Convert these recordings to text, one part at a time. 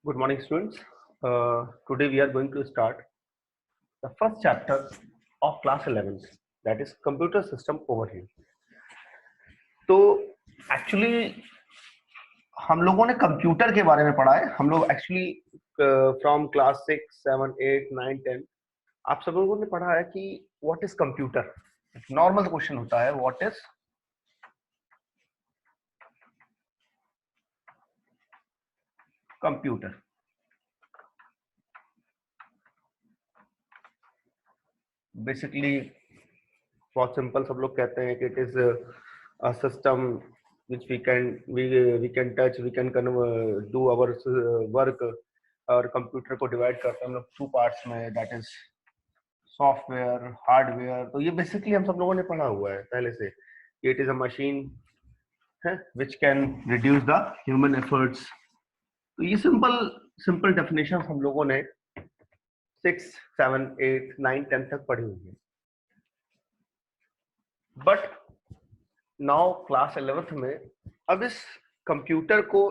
Good morning, students. Today we are going to start the first chapter of class 11th, that is computer system overview. तो actually हम लोगों ने computer के बारे में पढ़ा है. हम लोग एक्चुअली फ्रॉम क्लास 6, 7, 8, 9, 10 आप सब लोगों ने पढ़ा है कि what is computer. Normal question होता है व्हाट इज कंप्यूटर. बेसिकली बहुत सिंपल सब लोग कहते हैं कि it is a system which we can touch, we can do our work. और कंप्यूटर को डिवाइड करते हैं हम लोग टू पार्ट्स में, दैट इज सॉफ्टवेयर, हार्डवेयर. तो ये बेसिकली हम सब लोगों ने पढ़ा हुआ है पहले से. इट इज अ मशीन है which can reduce the human efforts. तो ये सिंपल डेफिनेशन हम लोगों ने 6, 7, 8, 9, 10 तक पढ़ी हुई है. बट नाउ क्लास 11th में अब इस कंप्यूटर को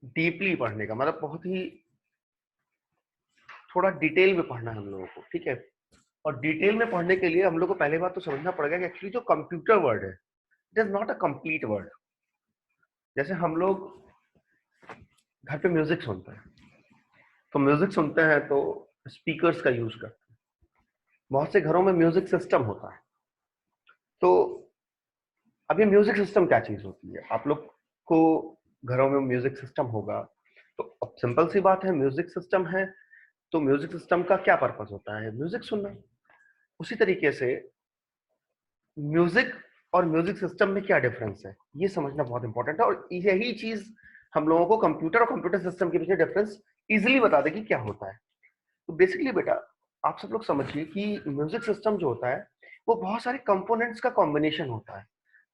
डीपली पढ़ने का मतलब बहुत ही थोड़ा डिटेल में पढ़ना है हम लोगों को. ठीक है. और डिटेल में पढ़ने के लिए हम लोग को पहले बात तो समझना पड़ेगा कि एक्चुअली जो कंप्यूटर वर्ड है it is not a complete word. जैसे हम लोग घर पे म्यूजिक सुनते हैं तो म्यूजिक सुनते हैं तो स्पीकर्स का यूज करते हैं. बहुत से घरों में म्यूजिक सिस्टम होता है. तो अब ये म्यूजिक सिस्टम क्या चीज होती है. आप लोग को घरों में म्यूजिक सिस्टम होगा तो अब सिंपल सी बात है, म्यूजिक सिस्टम है तो म्यूजिक सिस्टम का क्या पर्पस होता है, म्यूजिक सुनना. उसी तरीके से म्यूजिक और म्यूजिक सिस्टम में क्या डिफरेंस है ये समझना बहुत इंपॉर्टेंट है. और यही चीज हम लोगों को कंप्यूटर और कंप्यूटर सिस्टम के बीच में डिफरेंस इजीली बता देगी क्या होता है. तो बेसिकली बेटा आप सब लोग समझिए कि म्यूजिक सिस्टम जो होता है वो बहुत सारे कंपोनेंट्स का कॉम्बिनेशन होता है.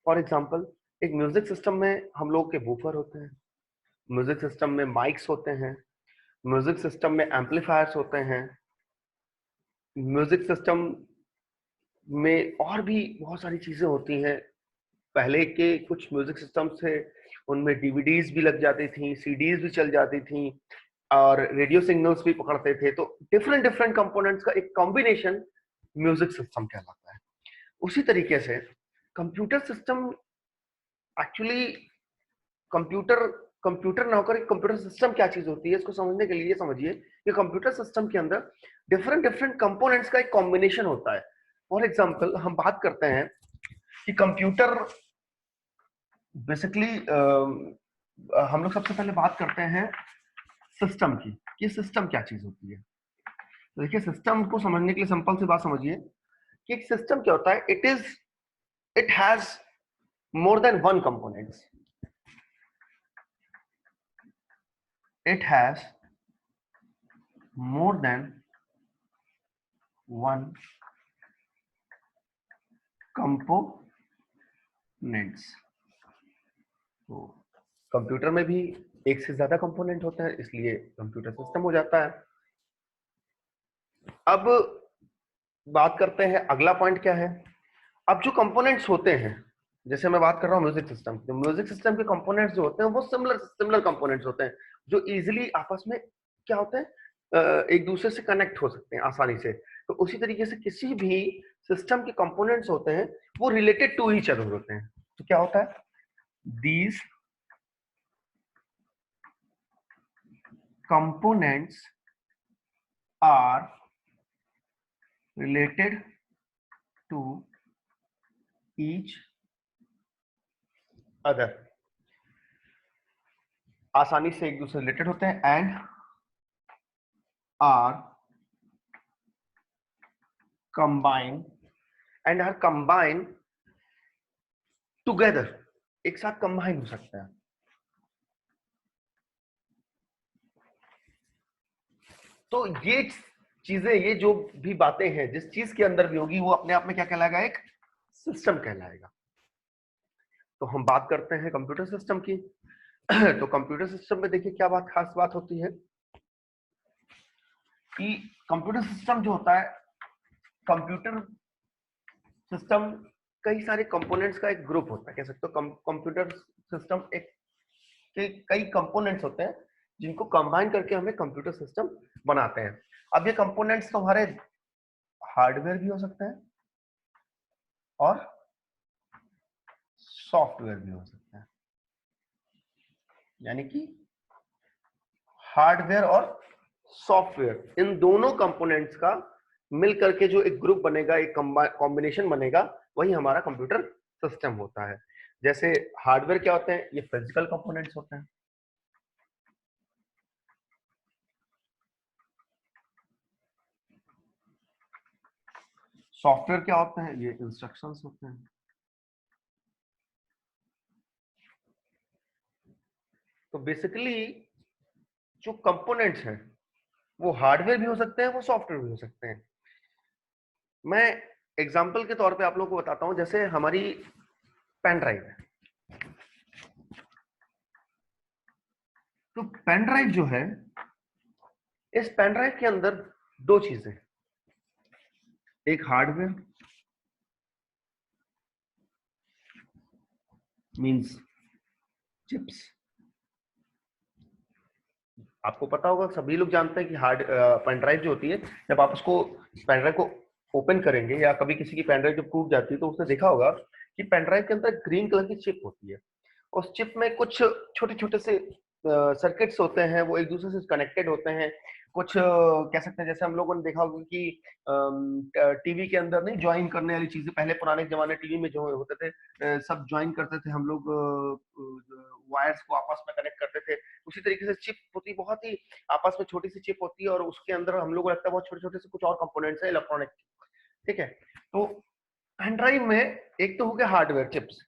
फॉर एग्जाम्पल एक म्यूजिक सिस्टम में हम लोग के बूफर होते हैं, म्यूजिक सिस्टम में माइक्स होते हैं, म्यूजिक सिस्टम में एम्पलीफायर्स होते हैं, म्यूजिक सिस्टम में और भी बहुत सारी चीजें होती हैं. पहले के कुछ म्यूजिक सिस्टम थे उनमें डीवीडीज भी लग जाती थी, सीडीज भी चल जाती थी और रेडियो सिग्नल्स भी पकड़ते थे. तो डिफरेंट डिफरेंट कंपोनेंट्स का एक कॉम्बिनेशन म्यूजिक सिस्टम कहलाता है. उसी तरीके से computer system actually computer computer ना होकर कंप्यूटर सिस्टम क्या चीज होती है इसको समझने के लिए समझिए कि कंप्यूटर सिस्टम के अंदर डिफरेंट डिफरेंट कंपोनेंट्स का एक कॉम्बिनेशन होता है. फॉर एग्जांपल हम बात करते हैं कि कंप्यूटर बेसिकली हम लोग सबसे पहले बात करते हैं सिस्टम की. ये सिस्टम क्या चीज होती है. तो देखिए सिस्टम को समझने के लिए सिंपल सी बात समझिए कि एक सिस्टम क्या होता है. It has more than one components. It has more than one components. तो कंप्यूटर में भी एक से ज्यादा कंपोनेंट होता है इसलिए कंप्यूटर सिस्टम हो जाता है. अब बात करते हैं अगला पॉइंट क्या है. अब जो कंपोनेंट्स होते हैं जैसे मैं बात कर रहा हूँ म्यूजिक सिस्टम, तो म्यूजिक सिस्टम के कंपोनेंट्स जो होते हैं वो सिमिलर कंपोनेंट्स होते हैं जो इजीली आपस में क्या होते हैं एक दूसरे से कनेक्ट हो सकते हैं आसानी से. तो उसी तरीके से किसी भी सिस्टम के कंपोनेंट्स होते हैं वो रिलेटेड टू ईच अदर होते हैं. तो क्या होता है, these components are related to each other. आसानी से एक दूसरे रिलेटेड होते हैं एंड आर कंबाइन टुगेदर. एक साथ कंबाइन हो सकते हैं. तो ये चीजें, ये जो भी बातें हैं जिस चीज के अंदर भी होगी वो अपने आप में क्या कहलाएगा, एक सिस्टम कहलाएगा. तो हम बात करते हैं कंप्यूटर सिस्टम की. तो कंप्यूटर सिस्टम में देखिए क्या खास बात होती है कि कंप्यूटर सिस्टम जो होता है, कंप्यूटर सिस्टम कई सारे कंपोनेंट्स का एक ग्रुप होता है कह सकते हो. कंप्यूटर सिस्टम एक के कई कंपोनेंट्स होते हैं जिनको कंबाइन करके हमें कंप्यूटर सिस्टम बनाते हैं। अब ये कंपोनेंट्स तो हमारे हार्डवेयर भी हो सकते हैं और सॉफ्टवेयर भी हो सकते हैं, यानी कि हार्डवेयर और सॉफ्टवेयर, इन दोनों कंपोनेंट्स का मिलकर के जो एक ग्रुप बनेगा, एक कॉम्बिनेशन बनेगा, वही हमारा कंप्यूटर सिस्टम होता है। जैसे हार्डवेयर क्या होते हैं, ये फिजिकल कंपोनेंट्स होते हैं। सॉफ्टवेयर क्या होते हैं, ये इंस्ट्रक्शंस होते हैं। तो बेसिकली जो कंपोनेंट्स हैं वो हार्डवेयर भी हो सकते हैं, वो सॉफ्टवेयर भी हो सकते हैं। मैं एग्जांपल के तौर पे आप लोगों को बताता हूं, जैसे हमारी पेन ड्राइव है। तो पेन ड्राइव जो है, इस पेन ड्राइव के अंदर दो चीजें, एक हार्डवेयर मींस चिप्स। आपको पता होगा, सभी लोग जानते हैं कि हार्ड पेन ड्राइव जो होती है, जब आप उसको पेन ड्राइव को ओपन करेंगे या कभी किसी की पेन ड्राइव जब टूट जाती है तो उसने देखा होगा कि पेन ड्राइव के अंदर ग्रीन कलर की चिप होती है। उस चिप में कुछ छोटे छोटे से सर्किट्स होते हैं, वो एक दूसरे से कनेक्टेड होते हैं। कुछ कह सकते हैं, जैसे हम लोगों ने देखा होगा कि टीवी के अंदर नहीं ज्वाइन करने वाली चीजें, पहले पुराने जमाने टीवी में जो होते थे, सब ज्वाइन करते थे हम लोग, वायर्स को आपस में कनेक्ट करते थे। उसी तरीके से चिप होती, बहुत ही आपस में छोटी सी चिप होती है, और उसके अंदर हम लोग को लगता है बहुत छोटे छोटे से कुछ और कंपोनेंट्स है इलेक्ट्रॉनिक। ठीक है, तो पेन ड्राइव में एक तो हो गया हार्डवेयर चिप्स,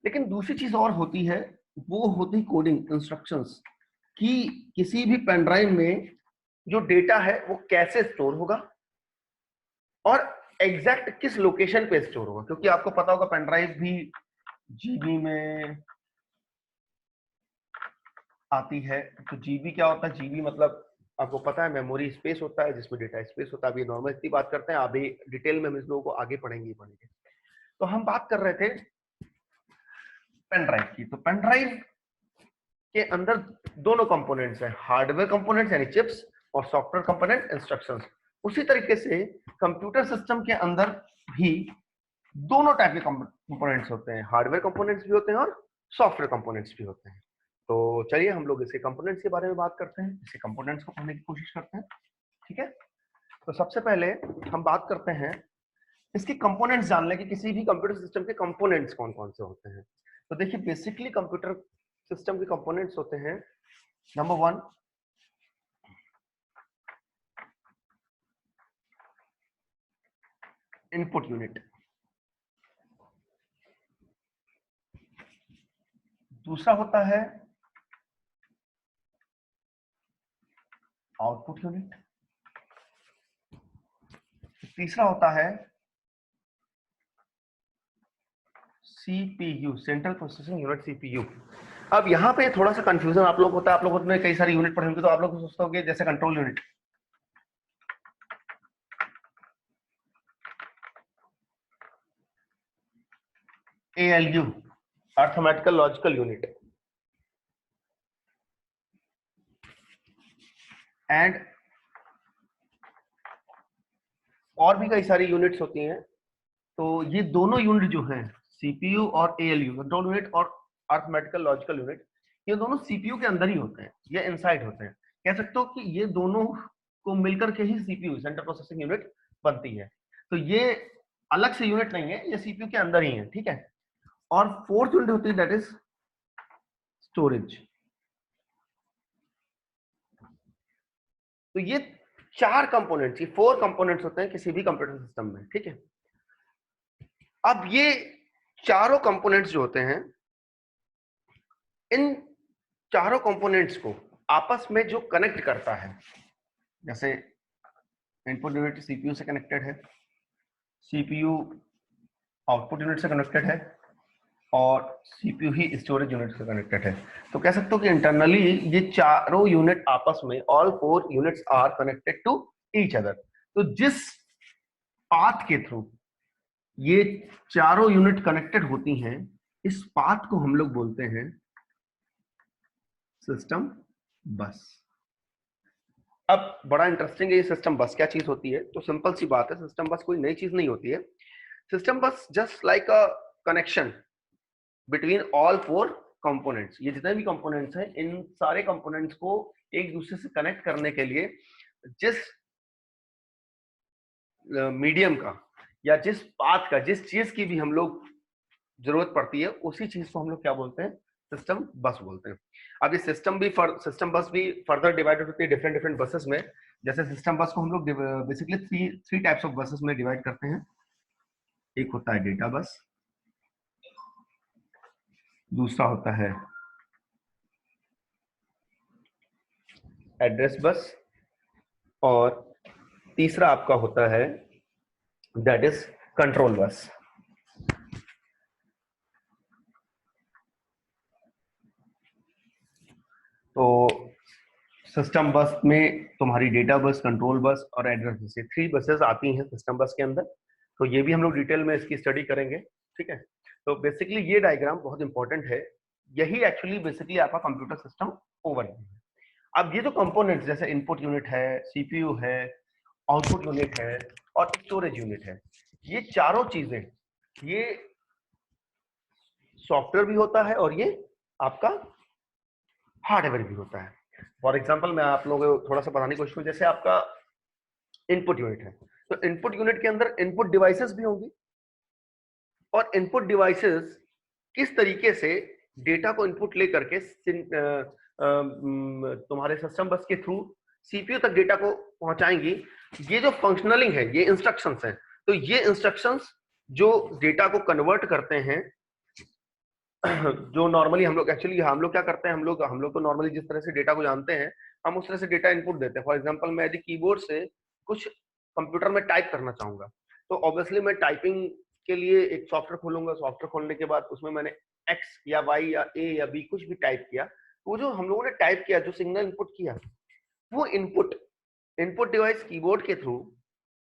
लेकिन दूसरी चीज और होती है, वो होती कोडिंग इंस्ट्रक्शंस, कि किसी भी पेन ड्राइव में जो डेटा है वो कैसे स्टोर होगा और एग्जैक्ट किस लोकेशन पे स्टोर होगा। क्योंकि आपको पता होगा पेन ड्राइव भी जीबी में आती है। तो जीबी क्या होता है, जीबी मतलब आपको पता है मेमोरी स्पेस होता है, जिसमें डेटा स्पेस होता है। अभी नॉर्मल इतनी बात करते हैं, अभी डिटेल में हम इस लोगों को आगे पढ़ेंगे। तो हम बात कर रहे थे पेन ड्राइव की। तो पेन ड्राइव के अंदर दोनों कंपोनेंट्स हैं, हार्डवेयर कंपोनेंट्स यानी चिप्स, और सॉफ्टवेयर कंपोनेंट इंस्ट्रक्शंस। उसी तरीके से कंप्यूटर सिस्टम के अंदर भी दोनों टाइप के कंपोनेंट्स होते हैं, हार्डवेयर कंपोनेंट्स भी होते हैं और सॉफ्टवेयर कंपोनेंट्स भी होते हैं। तो चलिए हम लोग इसके कंपोनेंट्स के बारे में बात करते हैं, इसके कंपोनेंट्स को पढ़ने की कोशिश करते हैं। ठीक है, तो सबसे पहले हम बात करते हैं इसके कंपोनेंट्स जान लें कि किसी भी कंप्यूटर सिस्टम के कंपोनेंट्स कौन कौन से होते हैं। तो देखिए, बेसिकली कंप्यूटर सिस्टम के कंपोनेंट्स होते हैं, नंबर 1 इनपुट यूनिट, दूसरा होता है आउटपुट यूनिट, तीसरा होता है CPU, central processing unit, CPU. अब यहाँ पे थोड़ा सा कंफ्यूजन आप लोग होता है, आप लोगों ने कई सारी यूनिट पढ़े होंगे, तो आप लोग सोचते होंगे जैसे control unit, ALU, arithmetical logical unit, and और भी कई सारी यूनिट्स होती हैं। तो ये दोनों यूनिट जो हैं, सीपीयू और एएलयू, कंट्रोल यूनिट और अर्थमेटिकल लॉजिकल यूनिट, ये दोनों सीपीयू के अंदर ही होते हैं, ये इनसाइड होते हैं। कह सकते हो कि ये दोनों को मिलकर के ही सीपीयू, सेंट्रल प्रोसेसिंग यूनिट, बनती है। तो ये अलग से यूनिट नहीं है, ये सीपीयू के अंदर ही है। ठीक है, और फोर्थ यूनिट होती है दैट इज स्टोरेज। तो ये चार कंपोनेंट्स, ये 4 कंपोनेंट्स होते हैं किसी भी कंप्यूटर सिस्टम में। ठीक है, अब ये चारों कंपोनेंट्स जो होते हैं, इन चारों कंपोनेंट्स को आपस में जो कनेक्ट करता है, जैसे इनपुट यूनिट सीपीयू से कनेक्टेड है, सीपीयू आउटपुट यूनिट से कनेक्टेड है, और सीपीयू ही स्टोरेज यूनिट से कनेक्टेड है। तो कह सकते हो कि इंटरनली ये चारों यूनिट आपस में, all 4 units are connected to each other. तो जिस पाथ के थ्रू ये चारों यूनिट कनेक्टेड होती हैं, इस पाथ को हम लोग बोलते हैं सिस्टम बस। अब बड़ा इंटरेस्टिंग है ये सिस्टम बस क्या चीज होती है। तो सिंपल सी बात है, सिस्टम बस कोई नई चीज नहीं होती है। सिस्टम बस just like a connection between all four components. ये जितने भी कंपोनेंट्स हैं, इन सारे कंपोनेंट्स को एक दूसरे से कनेक्ट करने के लिए जिस मीडियम का या जिस पाथ का, जिस चीज की भी हम लोग जरूरत पड़ती है, उसी चीज को हम लोग क्या बोलते हैं, सिस्टम बस बोलते हैं। अब ये सिस्टम बस भी फर्दर डिवाइडेड होती है डिफरेंट डिफरेंट बसेस में। जैसे सिस्टम बस को हम लोग basically three types of buses में डिवाइड करते हैं। एक होता है डेटा बस, दूसरा होता है एड्रेस बस, और तीसरा आपका होता है दैट इज कंट्रोल बस। तो सिस्टम बस में तुम्हारी डेटा बस, कंट्रोल बस और एड्रेस बस, ये थ्री बसेस आती हैं सिस्टम बस के अंदर। तो ये भी हम लोग डिटेल में इसकी स्टडी करेंगे, ठीक है। तो बेसिकली ये डायग्राम बहुत इंपॉर्टेंट है। यही एक्चुअली बेसिकली आपका कंप्यूटर सिस्टम ओवरव्यू है। अब ये जो कंपोनेंट्स जैसे इनपुट यूनिट है, सीपीयू है, आउटपुट यूनिट है और स्टोरेज यूनिट है, ये चारों चीजें, ये सॉफ्टवेयर भी होता है और ये आपका हार्डवेयर भी होता है। फॉर एग्जाम्पल मैं आप लोगों को थोड़ा सा बताने की कोशिश करूं, जैसे आपका इनपुट यूनिट है, तो इनपुट यूनिट के अंदर इनपुट डिवाइसेस भी होंगी, और इनपुट डिवाइसेस किस तरीके से डेटा को इनपुट लेकर के तुम्हारे सिस्टम बस के थ्रू सीपीयू तक डेटा को पहुंचाएंगी। ये जो फंक्शनलिंग है, ये इंस्ट्रक्शंस हैं। तो ये इंस्ट्रक्शंस जो डेटा को कन्वर्ट करते हैं, जो नॉर्मली हम लोग एक्चुअली हम लोग क्या करते हैं, हम लोग तो नॉर्मली जिस तरह से डेटा को जानते हैं, हम उस तरह से डेटा इनपुट देते हैं। फॉर एग्जांपल मैं यदि कीबोर्ड से कुछ कंप्यूटर में टाइप करना चाहूंगा, तो ऑब्वियसली मैं टाइपिंग के लिए एक सॉफ्टवेयर खोलूंगा। सॉफ्टवेयर खोलने के बाद उसमें मैंने एक्स या वाई या ए या बी कुछ भी टाइप किया, वो जो हम लोगों ने टाइप किया, जो सिग्नल इनपुट किया, वो इनपुट इनपुट डिवाइस कीबोर्ड के थ्रू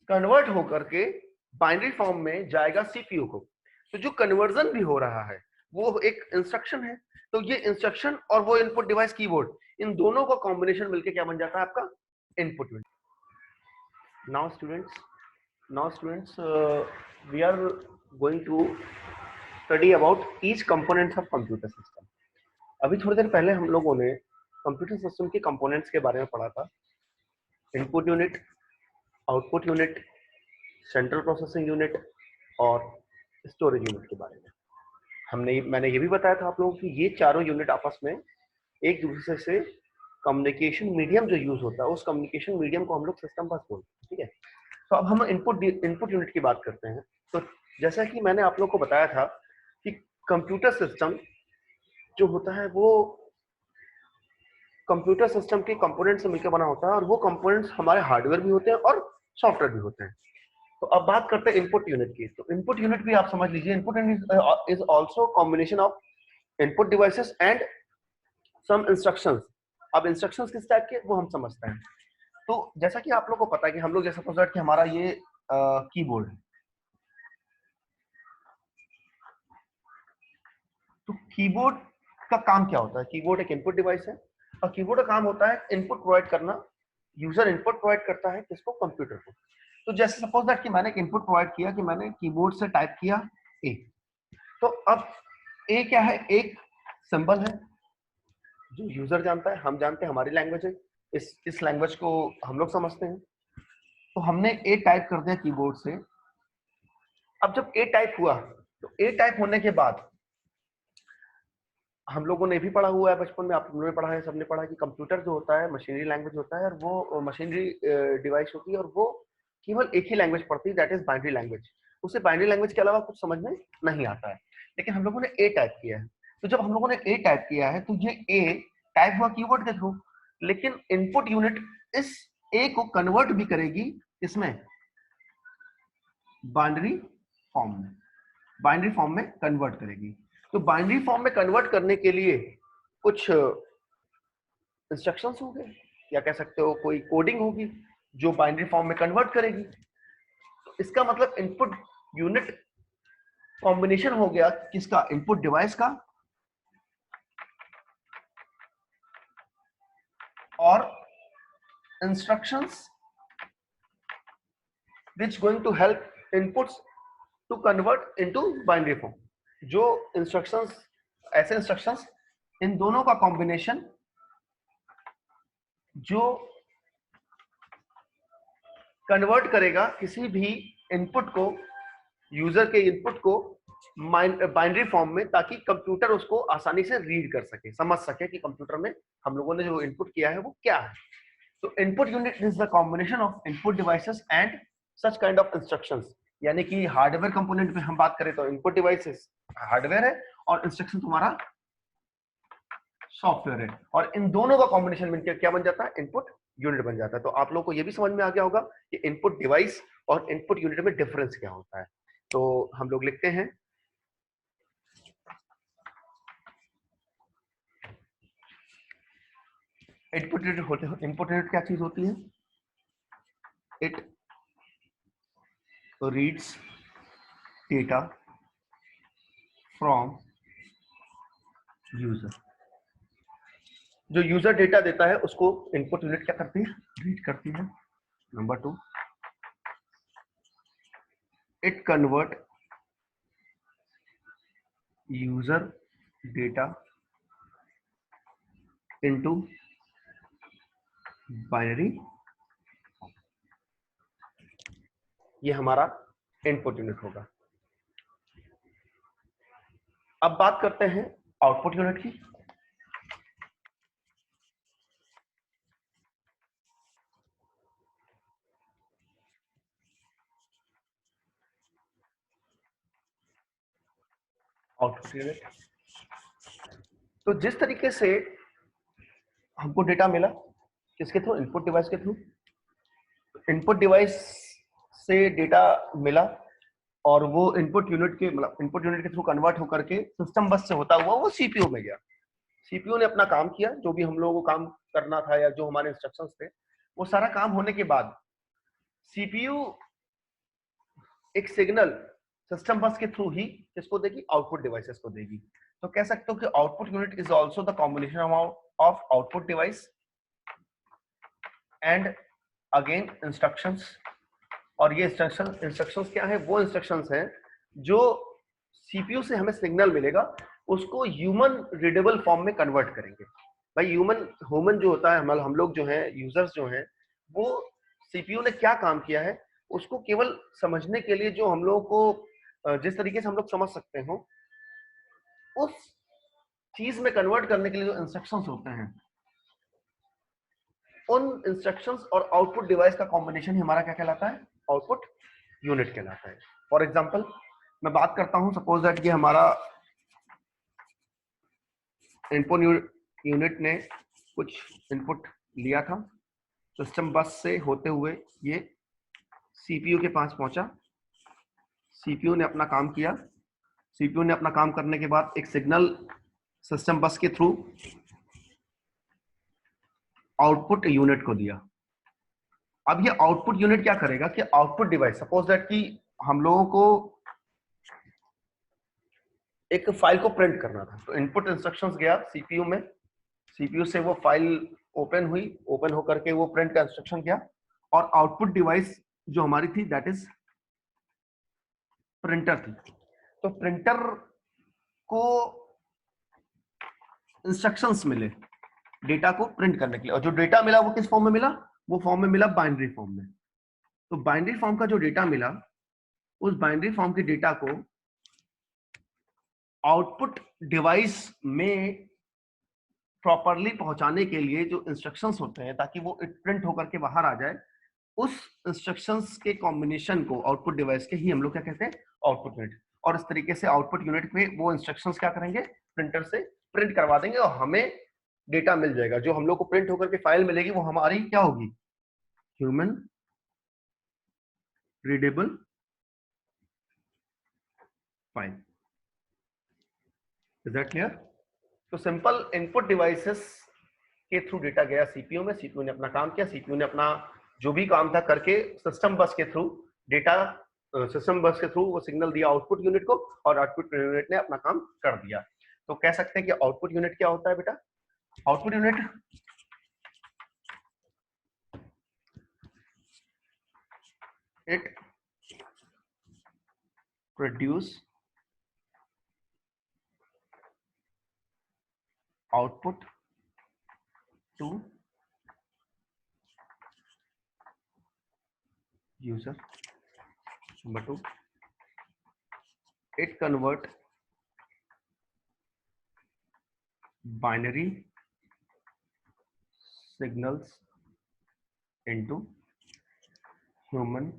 कन्वर्ट होकर के बाइनरी फॉर्म में जाएगा सीपीयू को। तो जो कन्वर्जन भी हो रहा है वो एक इंस्ट्रक्शन है। तो ये इंस्ट्रक्शन और वो इनपुट डिवाइस कीबोर्ड, इन दोनों का कॉम्बिनेशन मिलके क्या बन जाता है, आपका input unit. Now students we are going to study about each components of computer system. अभी थोड़ी देर पहले हम लोगों ने कंप्यूटर सिस्टम के कंपोनेंट्स के बारे में पढ़ा था। Input unit, output unit, central processing unit और स्टोरेज यूनिट के बारे में मैंने ये भी बताया था आप लोगों को कि ये चारों यूनिट आपस में एक दूसरे से कम्युनिकेशन मीडियम जो यूज होता है, उस कम्युनिकेशन मीडियम को हम लोग सिस्टम बस बोलते हैं, ठीक है। तो अब हम इनपुट यूनिट की बात करते हैं। तो जैसा कि मैंने आप लोग को बताया था कि कंप्यूटर सिस्टम जो होता है वो कंप्यूटर सिस्टम के कंपोनेंट से मिलकर बना होता है, और वो कंपोनेंट्स हमारे हार्डवेयर भी होते हैं और सॉफ्टवेयर भी होते हैं। तो अब बात करते हैं इनपुट यूनिट की। तो इनपुट यूनिट भी आप समझ लीजिए, input unit is also combination of input devices and some instructions. अब इंस्ट्रक्शंस किस टाइप के, वो हम समझते हैं। तो जैसा कि आप लोग को पता है कि हम लोग जैसा सपोज दैट कि हमारा ये कीबोर्ड है, तो कीबोर्ड का काम क्या होता है? कीबोर्ड एक इनपुट डिवाइस है, और कीबोर्ड का काम होता है इनपुट प्रोवाइड करना। यूजर इनपुट प्रोवाइड करता है किसको? कंप्यूटर को। तो जैसे सपोज दैट कि मैंने एक इनपुट प्रोवाइड किया कि मैंने कीबोर्ड से टाइप किया ए, तो अब ए क्या है? एक सिंबल है जो यूजर जानता है, हम जानते हैं, हमारी लैंग्वेज है, इस लैंग्वेज को हम लोग समझते हैं। तो हमने ए टाइप कर दिया कीबोर्ड से। अब जब ए टाइप हुआ, तो ए टाइप होने के बाद हम लोगों ने भी पढ़ा हुआ है बचपन में, आप लोगों ने पढ़ा है, सबने पढ़ा है कि कंप्यूटर जो होता है मशीनरी लैंग्वेज होता है, और वो मशीनरी डिवाइस होती है, और वो केवल एक ही लैंग्वेज पढ़ती है, दैट इज बाइनरी लैंग्वेज। उसे बाइनरी लैंग्वेज के अलावा कुछ समझ में नहीं आता है। लेकिन हम लोगों ने ए टाइप किया है। तो जब हम लोगों ने ए टाइप किया है, तो ये ए टाइप हुआ कीबोर्ड के थ्रू, लेकिन इनपुट यूनिट इस ए को कन्वर्ट भी करेगी इसमें, बाइनरी फॉर्म में, बाइनरी फॉर्म में कन्वर्ट करेगी। तो बाइनरी फॉर्म में कन्वर्ट करने के लिए कुछ इंस्ट्रक्शंस होंगे, या कह सकते हो कोई कोडिंग होगी जो बाइनरी फॉर्म में कन्वर्ट करेगी। तो इसका मतलब इनपुट यूनिट कॉम्बिनेशन हो गया किसका? इनपुट डिवाइस का और instructions which going to help inputs to convert into binary form. जो instructions, ऐसे instructions, इन दोनों का कॉम्बिनेशन जो कन्वर्ट करेगा किसी भी इनपुट को, यूजर के इनपुट को बाइनरी फॉर्म में, ताकि कंप्यूटर उसको आसानी से रीड कर सके, समझ सके कि कंप्यूटर में हम लोगों ने जो इनपुट किया है वो क्या है. तो input unit is the combination of input devices and such kind of instructions. यानी कि हार्डवेयर कंपोनेंट में हम बात करें तो इनपुट डिवाइसेस हार्डवेयर है और इंस्ट्रक्शन तुम्हारा सॉफ्टवेयर है, और इन दोनों का कॉम्बिनेशन मिलकर क्या बन जाता है, इनपुट यूनिट बन जाता है. तो आप लोगों को यह भी समझ में आ गया होगा कि इनपुट डिवाइस और इनपुट यूनिट में डिफरेंस क्या होता है. तो हम लोग लिखते हैं इनपुट यूनिट होते हैं. इनपुट यूनिट क्या चीज होती है? It reads data from user. जो यूजर डेटा देता है उसको इनपुट यूनिट क्या करती है, रीड करती है. Number 2, it convert user data into binary. ये हमारा इनपुट यूनिट होगा. अब बात करते हैं आउटपुट यूनिट की. आउटपुट यूनिट, तो जिस तरीके से हमको डेटा मिला, किसके थ्रू, इनपुट डिवाइस के थ्रू. इनपुट डिवाइस से डेटा मिला और वो इनपुट यूनिट के, मतलब इनपुट यूनिट के थ्रू कन्वर्ट होकर के सिस्टम बस से होता हुआ वो सीपीयू में गया. सीपीयू ने अपना काम किया, जो भी हम लोगों को काम करना था या जो हमारे इंस्ट्रक्शंस थे, वो सारा काम होने के बाद सीपीयू एक सिग्नल सिस्टम बस के थ्रू ही किसको देगी, आउटपुट डिवाइसेस को देगी. तो कह सकते हो कि output unit is also the combination of output device and again instructions. और ये इंस्ट्रक्शंस क्या है, वो इंस्ट्रक्शंस हैं जो सीपीयू से हमें सिग्नल मिलेगा उसको ह्यूमन रीडेबल फॉर्म में कन्वर्ट करेंगे. भाई ह्यूमन जो होता है, हम लोग जो हैं, यूजर्स जो हैं, वो सीपीयू ने क्या काम किया है उसको केवल समझने के लिए, जो हम लोगों को जिस तरीके से हम लोग समझ सकते हो, उस चीज में कन्वर्ट करने के लिए जो इंस्ट्रक्शंस होते हैं, उन इंस्ट्रक्शंस और आउटपुट डिवाइस का कॉम्बिनेशन ही हमारा क्या कहलाता है, आउटपुट यूनिट कहलाता है. फॉर एग्जांपल मैं बात करता हूं, सपोज दैट ये हमारा इनपुट यूनिट ने कुछ इनपुट लिया था, सिस्टम बस से होते हुए ये सीपीयू के पास पहुंचा. सीपीयू ने अपना काम किया. सीपीयू ने अपना काम करने के बाद एक सिग्नल सिस्टम बस के थ्रू आउटपुट यूनिट को दिया. अब ये आउटपुट यूनिट क्या करेगा कि आउटपुट डिवाइस, सपोज दैट कि हम लोगों को एक फाइल को प्रिंट करना था, तो इनपुट इंस्ट्रक्शंस गया सीपीयू में, सीपीयू से वो फाइल ओपन हुई, ओपन होकर के वो प्रिंट का इंस्ट्रक्शन गया, और आउटपुट डिवाइस जो हमारी थी दैट इज प्रिंटर थी. तो प्रिंटर को इंस्ट्रक्शंस मिले डेटा को प्रिंट करने के लिए, और जो डेटा मिला वो किस फॉर्म में मिला, वो फॉर्म में मिला बाइनरी फॉर्म में. तो बाइनरी फॉर्म का जो डेटा मिला, उस बाइनरी फॉर्म के डेटा को आउटपुट डिवाइस में प्रॉपरली पहुंचाने के लिए जो इंस्ट्रक्शंस होते हैं, ताकि वो प्रिंट होकर के बाहर आ जाए, उस इंस्ट्रक्शंस के कॉम्बिनेशन को आउटपुट डिवाइस के ही हम लोग क्या कहते हैं, आउटपुट यूनिट. और इस तरीके से आउटपुट यूनिट में वो इंस्ट्रक्शंस क्या करेंगे, प्रिंटर से प्रिंट करवा देंगे और हमें डेटा मिल जाएगा. जो हम लोग को प्रिंट होकर के फाइल मिलेगी वो हमारी क्या होगी, human readable file. Is that clear? तो सिंपल इनपुट डिवाइसेस के थ्रू डेटा गया सीपीयू में, सीपीयू ने अपना काम किया, सीपीयू ने अपना जो भी काम था करके सिस्टम बस के थ्रू डेटा, सिस्टम बस के थ्रू वो सिग्नल दिया आउटपुट यूनिट को, और आउटपुट यूनिट ने अपना काम कर दिया. तो कह सकते हैं कि आउटपुट यूनिट क्या होता है बेटा, output unit it produce output to user. Number 2, it convert binary signals into human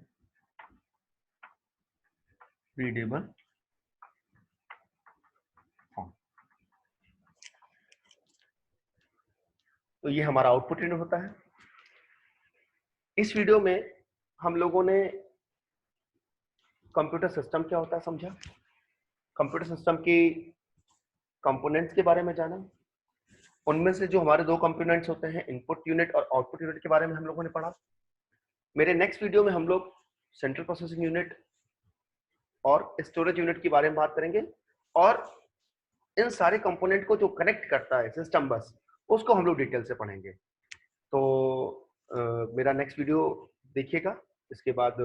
readable form. तो ये हमारा आउटपुट इनपुट होता है। इस वीडियो में हम लोगों ने कंप्यूटर सिस्टम क्या होता है समझा, कंप्यूटर सिस्टम की कंपोनेंट्स के बारे में जाना, उनमें से जो हमारे दो कंपोनेंट्स होते हैं इनपुट यूनिट और आउटपुट यूनिट के बारे में हम लोगों ने पढ़ा। मेरे नेक्स्ट वीडियो में हम लोग सेंट्रल प्रोसेसिंग यूनिट और स्टोरेज यूनिट के बारे में बात करेंगे और इन सारे कंपोनेंट को जो कनेक्ट करता है सिस्टम बस, उसको हम लोग डिटेल से पढ़ेंगे। तो मेरा नेक्स्ट वीडियो देखिएगा, इसके बाद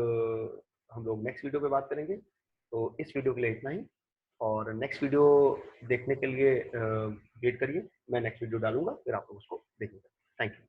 हम लोग नेक्स्ट वीडियो पे बात करेंगे। तो इस वीडियो के लिए इतना ही, और नेक्स्ट वीडियो देखने के लिए वेट करिए, मैं नेक्स्ट वीडियो डालूंगा, फिर आप लोग उसको देखिएगा। Thank you.